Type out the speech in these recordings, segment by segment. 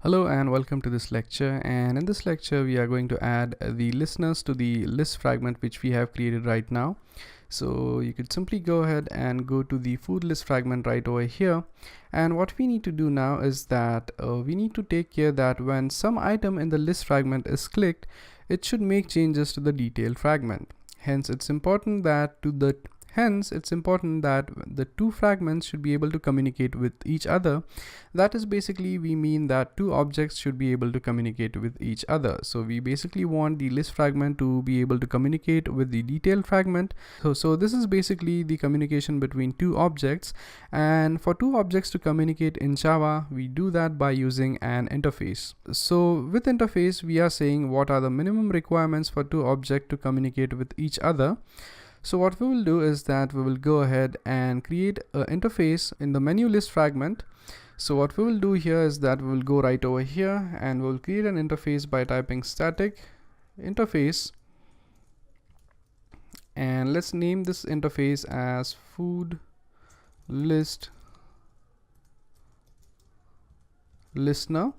Hello and welcome to this lecture, and in this lecture we are going to add the listeners to the list fragment which we have created right now. So you could simply go ahead and go to the food list fragment right over here, and what we need to do now is that we need to take care that when some item in the list fragment is clicked, it should make changes to the detailed fragment. Hence it's important that the two fragments should be able to communicate with each other. That is basically, we mean that two objects should be able to communicate with each other. So we basically want the list fragment to be able to communicate with the detailed fragment. So this is basically the communication between two objects, and for two objects to communicate in Java, we do that by using an interface. So with interface, we are saying what are the minimum requirements for two objects to communicate with each other. So what we will do is that we will go ahead and create an interface in the menu list fragment. So what we will do here is that we will go right over here and we'll create an interface by typing static interface, and let's name this interface as food list listener.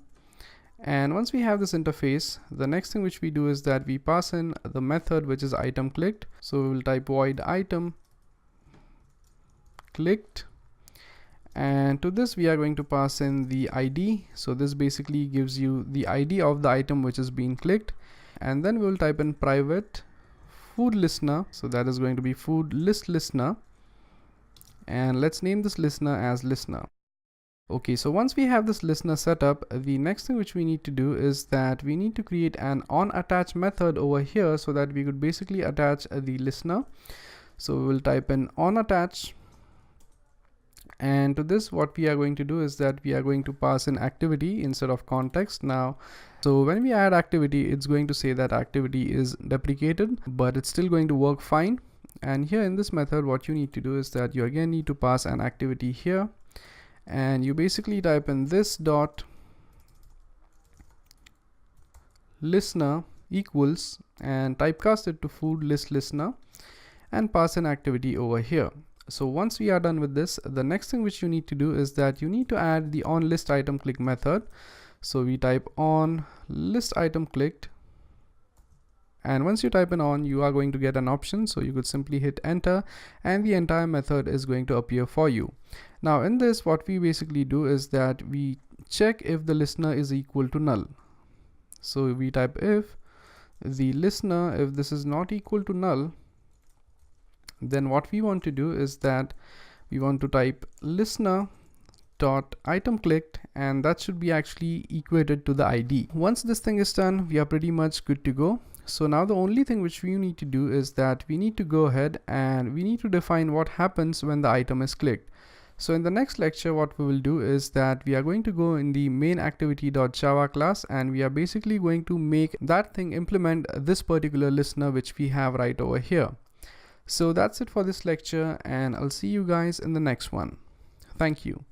And once we have this interface, the next thing which we do is that we pass in the method which is item clicked. So we will type void item clicked, and to this we are going to pass in the ID. So this basically gives you the ID of the item which is being clicked, and then we will type in private food listener. So that is going to be food list listener, and let's name this listener as listener. Okay, so once we have this listener set up, the next thing which we need to do is that we need to create an onAttach method over here so that we could basically attach the listener. So we will type in onAttach, and to this what we are going to do is that we are going to pass in activity instead of context now. So when we add activity, it's going to say that activity is deprecated, but it's still going to work fine. And here in this method, what you need to do is that you again need to pass an activity here, and you basically type in this dot listener equals and typecast it to food list listener and pass an activity over here. So once we are done with this, the next thing which you need to do is that you need to add the on list item click method. So we type on list item clicked, and once you type in on, you are going to get an option. So you could simply hit enter and the entire method is going to appear for you. Now in this, what we basically do is that we check if the listener is equal to null. So we type if the listener, if this is not equal to null, then what we want to do is that we want to type listener dot item clicked, and that should be actually equated to the ID. Once this thing is done, we are pretty much good to go. So now the only thing which we need to do is that we need to go ahead and we need to define what happens when the item is clicked. So in the next lecture, what we will do is that we are going to go in the main activity.java class, and we are basically going to make that thing implement this particular listener which we have right over here. So that's it for this lecture, and I'll see you guys in the next one. Thank you.